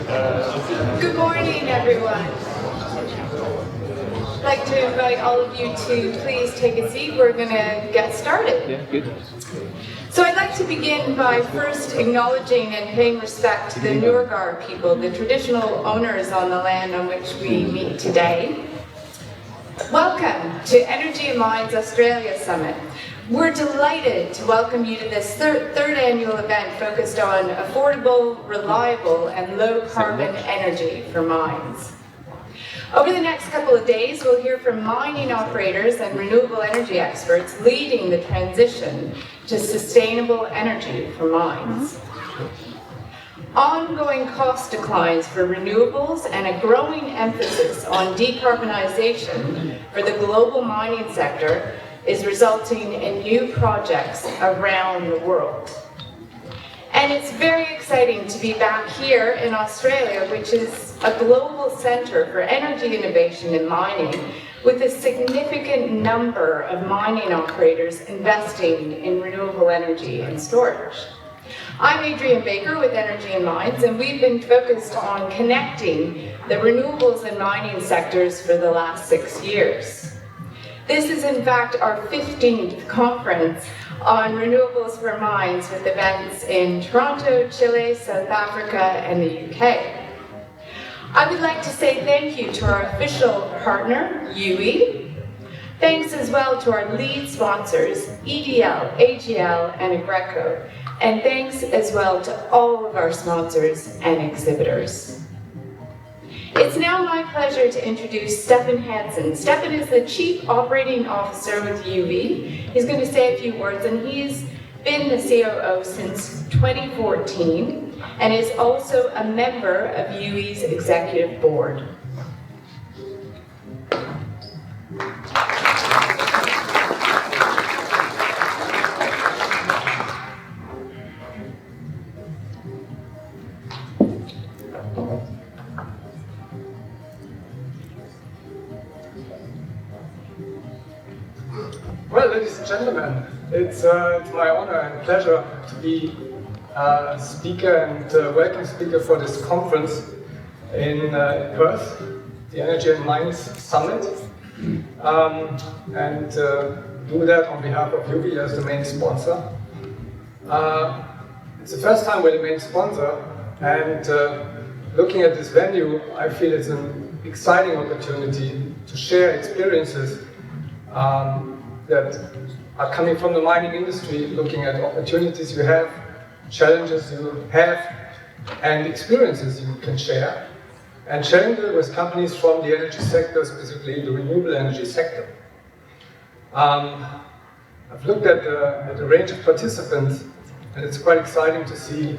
Good morning, everyone. I'd like to invite all of you to please take a seat. We're going to get started. Yeah, good. So I'd like to begin by first acknowledging and paying respect to the Nurgar people, the traditional owners on the land on which we meet today. Welcome to Energy and Mines Australia Summit. We're delighted to welcome you to this third annual event focused on affordable, reliable, and low-carbon energy for mines. Over the next couple of days, we'll hear from mining operators and renewable energy experts leading the transition to sustainable energy for mines. Ongoing cost declines for renewables and a growing emphasis on decarbonization for the global mining sector is resulting in new projects around the world. And it's very exciting to be back here in Australia, which is a global center for energy innovation in mining, with a significant number of mining operators investing in renewable energy and storage. I'm Adrienne Baker with Energy and Mines, and we've been focused on connecting the renewables and mining sectors for the last 6 years. This is in fact our 15th conference on renewables for mines, with events in Toronto, Chile, South Africa, and the UK. I would like to say thank you to our official partner, juwi. Thanks as well to our lead sponsors, EDL, AGL, and Agreco. And thanks as well to all of our sponsors and exhibitors. It's now my pleasure to introduce Stephan Hansen. Stephan is the Chief Operating Officer with juwi. He's going to say a few words, and he's been the COO since 2014 and is also a member of juwi's executive board. Well, ladies and gentlemen, it's my honor and pleasure to be speaker and welcome speaker for this conference in Perth, the Energy and Mines Summit, and do that on behalf of juwi as the main sponsor. It's the first time we're the main sponsor, and looking at this venue, I feel it's an exciting opportunity to share experiences that are coming from the mining industry, looking at opportunities you have, challenges you have, and experiences you can share, and sharing them with companies from the energy sector, specifically the renewable energy sector. I've looked at the range of participants, and it's quite exciting to see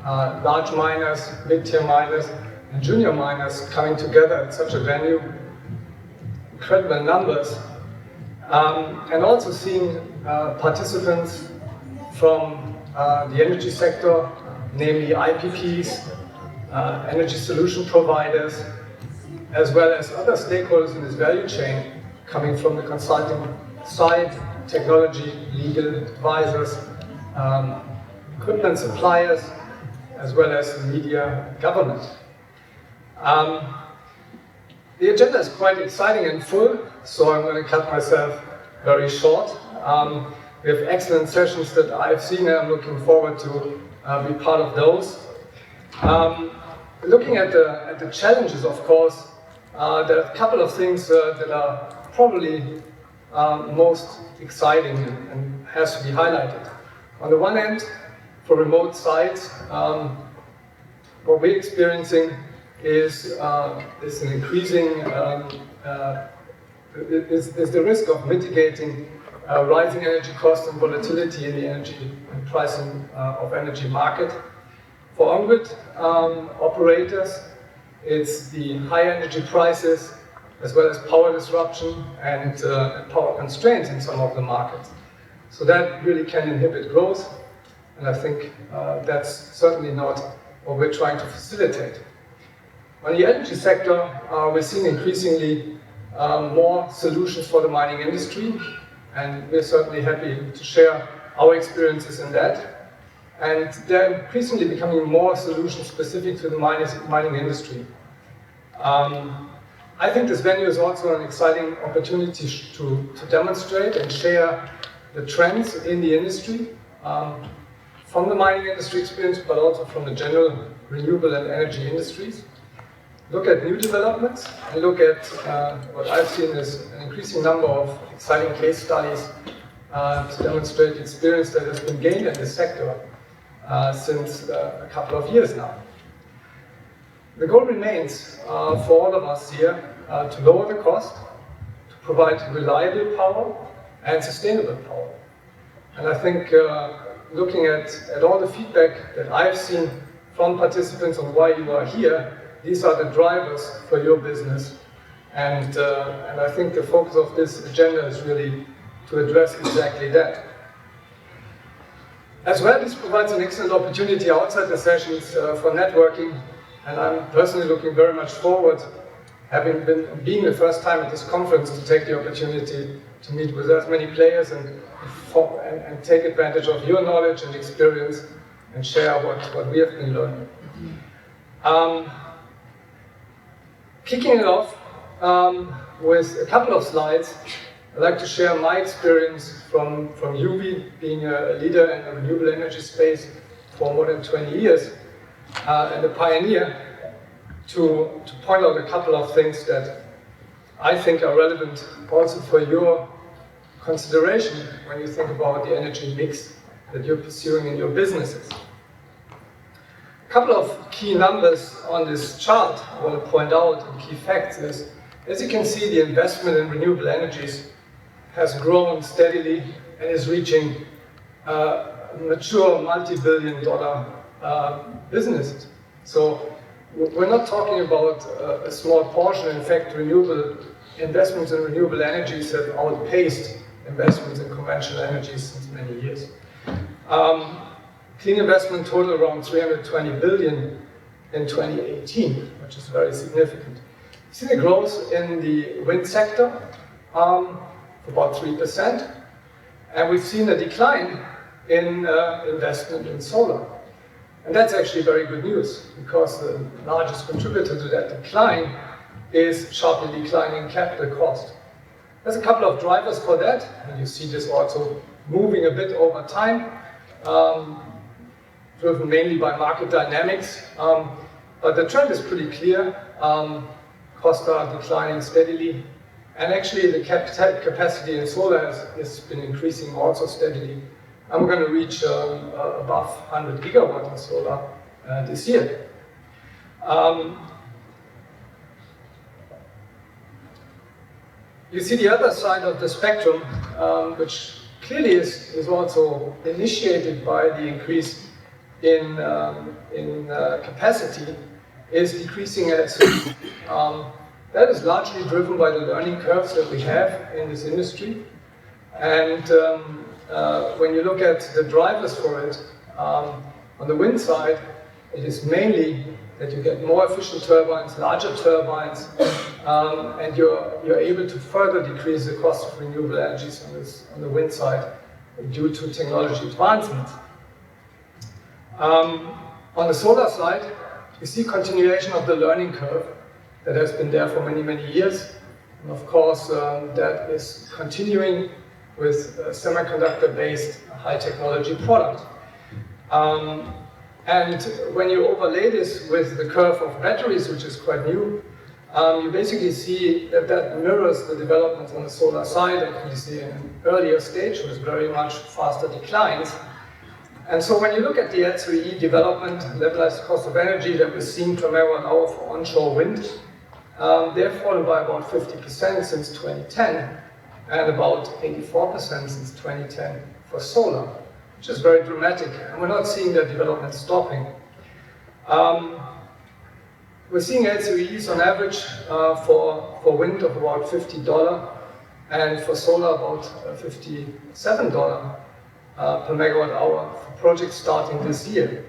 large miners, mid-tier miners, and junior miners coming together at such a venue, incredible numbers. And also seeing participants from the energy sector, namely IPPs, energy solution providers, as well as other stakeholders in this value chain coming from the consulting side, technology, legal advisors, equipment suppliers, as well as the media, government. The agenda is quite exciting and full, so I'm going to cut myself very short. We have excellent sessions that I've seen, and I'm looking forward to be part of those. Looking at the challenges, of course, there are a couple of things that are probably most exciting and has to be highlighted. On the one hand, for remote sites, what we're experiencing is an increasing is the risk of mitigating rising energy costs and volatility in the energy and pricing of energy market. For on-grid operators, it's the high energy prices as well as power disruption and power constraints in some of the markets. So that really can inhibit growth, and I think that's certainly not what we're trying to facilitate. On the energy sector, we're seeing increasingly more solutions for the mining industry, and we're certainly happy to share our experiences in that. and they're increasingly becoming more solution specific to the mining industry. I think this venue is also an exciting opportunity to demonstrate and share the trends in the industry, from the mining industry experience, but also from the general renewable and energy industries. Look at new developments, and look at what I've seen is an increasing number of exciting case studies to demonstrate the experience that has been gained in this sector since a couple of years now. The goal remains for all of us here to lower the cost, to provide reliable power and sustainable power. And I think looking at all the feedback that I've seen from participants on why you are here, these are the drivers for your business. And I think the focus of this agenda is really to address exactly that. As well, this provides an excellent opportunity outside the sessions for networking, and I'm personally looking very much forward, being the first time at this conference, to take the opportunity to meet with as many players and take advantage of your knowledge and experience and share what we have been learning. Kicking it off with a couple of slides, I'd like to share my experience from juwi, being a leader in the renewable energy space for more than 20 years and a pioneer, to point out a couple of things that I think are relevant also for your consideration when you think about the energy mix that you're pursuing in your businesses. A couple of key numbers on this chart I want to point out, and key facts is, as you can see, the investment in energies has grown steadily and is reaching mature multi-billion-dollar businesses. So we're not talking about a small portion. In fact, investments in renewable energies have outpaced investments in conventional energies since many years. Clean investment total around 320 billion in 2018, which is very significant. We've seen a growth in the wind sector for about 3%, and we've seen a decline in investment in solar. And that's actually very good news, because the largest contributor to that decline is sharply declining capital cost. There's a couple of drivers for that, and you see this also moving a bit over time, driven mainly by market dynamics. But the trend is pretty clear. Costs are declining steadily, and actually the capacity in solar has been increasing also steadily. And we're going to reach above 100 gigawatt in solar this year. You see the other side of the spectrum, which clearly is also initiated by the increase in capacity, is decreasing at speed. That is largely driven by the learning curves that we have in this industry. And when you look at the drivers for it, on the wind side, it is mainly that you get more efficient turbines, larger turbines, and you're able to further decrease the cost of renewable energies on the wind side due to technology advancements. On the solar side, you see continuation of the learning curve that has been there for many, many years. And of course, that is continuing with a semiconductor-based high-technology product. And when you overlay this with the curve of batteries, which is quite new, you basically see that mirrors the developments on the solar side. And you see an earlier stage with very much faster declines. And so when you look at the L3E development, levelized cost of energy that we're seeing per megawatt hour for onshore wind, they've fallen by about 50% since 2010, and about 84% since 2010 for solar, which is very dramatic. And we're not seeing that development stopping. We're seeing L3Es on average for wind of about $50, and for solar about $57 per megawatt hour for projects starting this year,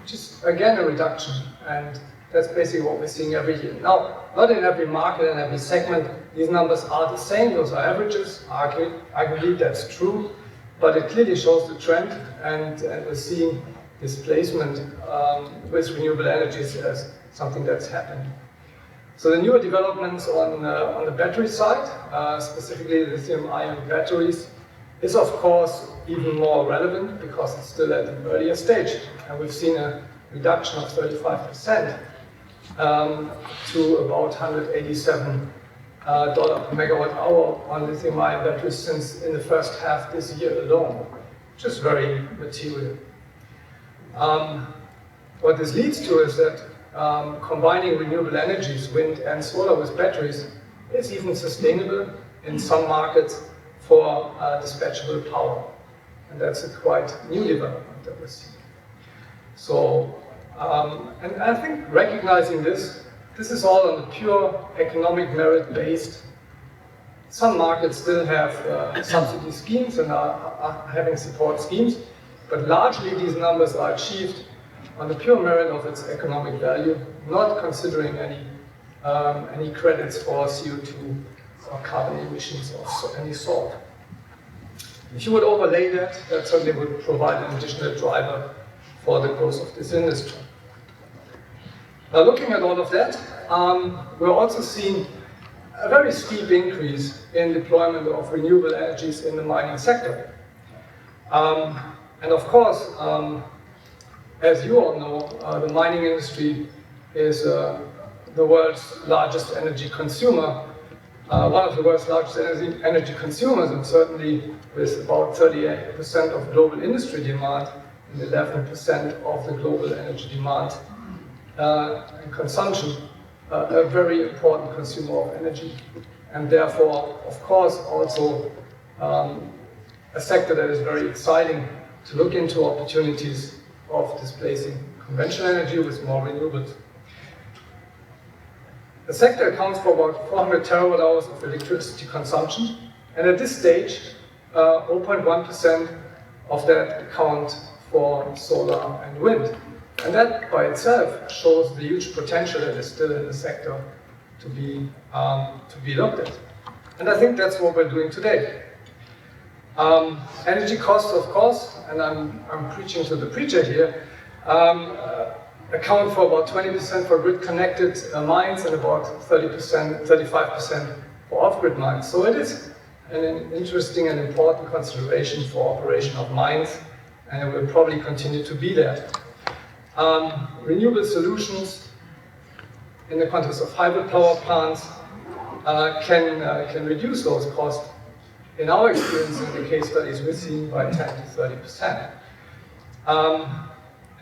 which is again a reduction, and that's basically what we're seeing every year. Now, not in every market and every segment these numbers are the same, those are averages. Arguably that's true, but it clearly shows the trend, and we're seeing displacement with renewable energies as something that's happening. So the newer developments on the battery side, specifically lithium-ion batteries, is of course even more relevant because it's still at an earlier stage, and we've seen a reduction of 35% to about $187 per megawatt hour on lithium-ion batteries since in the first half this year alone, which is very material. What this leads to is that combining renewable energies, wind and solar, with batteries is even sustainable in some markets for dispatchable power. And that's a quite new development that we're seeing. So, and I think recognizing this is all on the pure economic merit based. Some markets still have subsidy schemes and are having support schemes, but largely these numbers are achieved on the pure merit of its economic value, not considering any credits for CO2 or carbon emissions of any sort. If you would overlay that, that certainly would provide an additional driver for the growth of this industry. Now, looking at all of that, we're also seeing a very steep increase in deployment of renewable energies in the mining sector. And of course, as you all know, the mining industry is the world's largest energy consumer, one of the world's largest energy consumers, and certainly with about 38% of global industry demand and 11% of the global energy demand and consumption, a very important consumer of energy, and therefore, of course, also a sector that is very exciting to look into opportunities of displacing conventional energy with more renewables. The sector accounts for about 400 terawatt hours of electricity consumption, and at this stage, 0.1% of that account for solar and wind. And that by itself shows the huge potential that is still in the sector to be looked at. And I think that's what we're doing today. Energy costs, of course, and I'm preaching to the preacher here, account for about 20% for grid-connected mines and about 35% for off-grid mines. So it is an interesting and important consideration for operation of mines, and it will probably continue to be there. Renewable solutions in the context of hybrid power plants can reduce those costs. In our experience, in the case studies, we're seeing by 10 to 30%.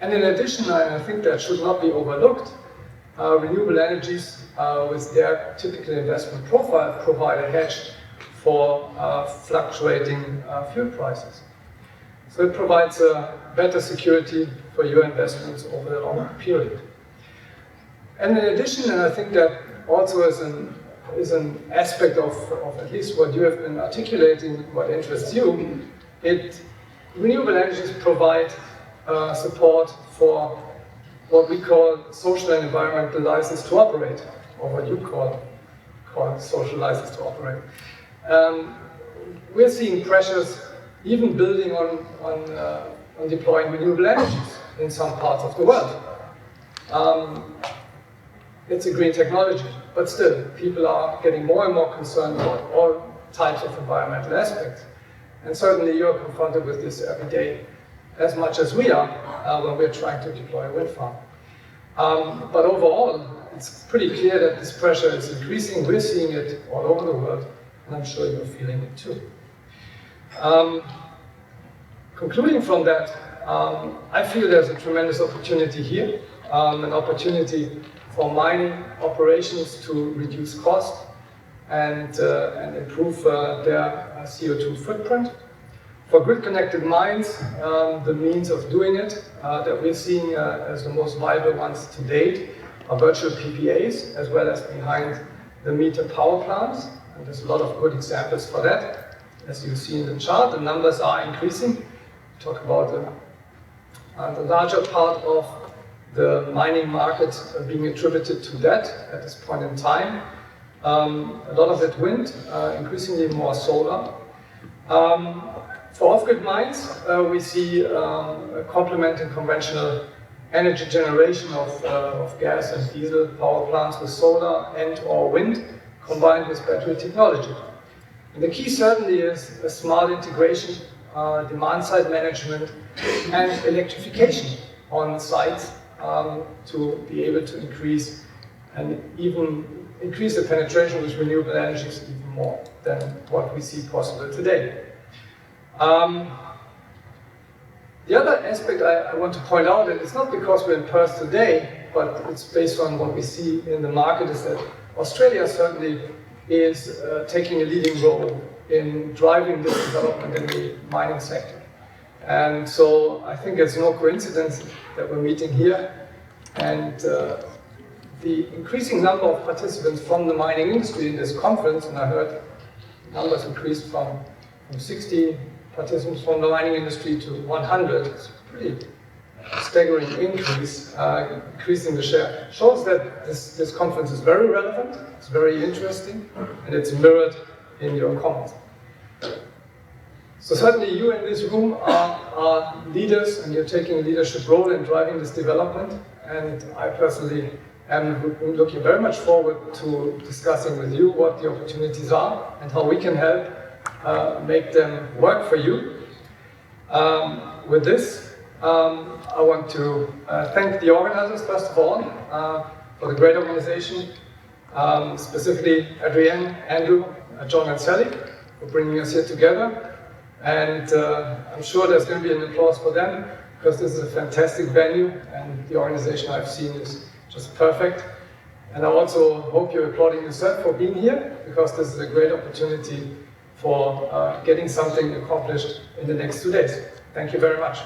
And in addition, I think that should not be overlooked, renewable energies with their typical investment profile provide a hedge for fluctuating fuel prices. So it provides a better security for your investments over a longer period. And in addition, and I think that also is an aspect of at least what you have been articulating, what interests you, renewable energies provide support for what we call social and environmental license to operate, or what you call social license to operate. We're seeing pressures even building on deploying renewable energies in some parts of the world. It's a green technology, but still, people are getting more and more concerned about all types of environmental aspects. And certainly you're confronted with this every day, as much as we are when we're trying to deploy a wind farm. But overall, it's pretty clear that this pressure is increasing. We're seeing it all over the world, and I'm sure you're feeling it too. Concluding from that, I feel there's a tremendous opportunity here, an opportunity for mining operations to reduce cost and improve their CO2 footprint. For grid-connected mines, the means of doing it that we're seeing as the most viable ones to date are virtual PPAs, as well as behind-the-meter power plants. And there's a lot of good examples for that. As you see in the chart, the numbers are increasing. We talk about the larger part of the mining market being attributed to that at this point in time. A lot of it wind, increasingly more solar. For off-grid mines, we see complementing conventional energy generation of gas and diesel power plants with solar and or wind combined with battery technology. And the key certainly is a smart integration, demand-side management, and electrification on sites to be able to increase and even increase the penetration with renewable energies even more than what we see possible today. The other aspect I want to point out, and it's not because we're in Perth today, but it's based on what we see in the market, is that Australia certainly is taking a leading role in driving this development in the mining sector. And so I think it's no coincidence that we're meeting here, and the increasing number of participants from the mining industry in this conference, and I heard numbers increased from 60 participants from the mining industry to 100, it's a pretty staggering increase, increasing the share, shows that this conference is very relevant, it's very interesting, and it's mirrored in your comments. So certainly you in this room are leaders, and you're taking a leadership role in driving this development, and I personally am looking very much forward to discussing with you what the opportunities are and how we can help make them work for you. With this, I want to thank the organizers, first of all, for the great organization, specifically Adrienne, Andrew, John and Sally, for bringing us here together. And I'm sure there's going to be an applause for them, because this is a fantastic venue, and the organization I've seen is just perfect. And I also hope you're applauding yourself for being here, because this is a great opportunity for getting something accomplished in the next 2 days. Thank you very much.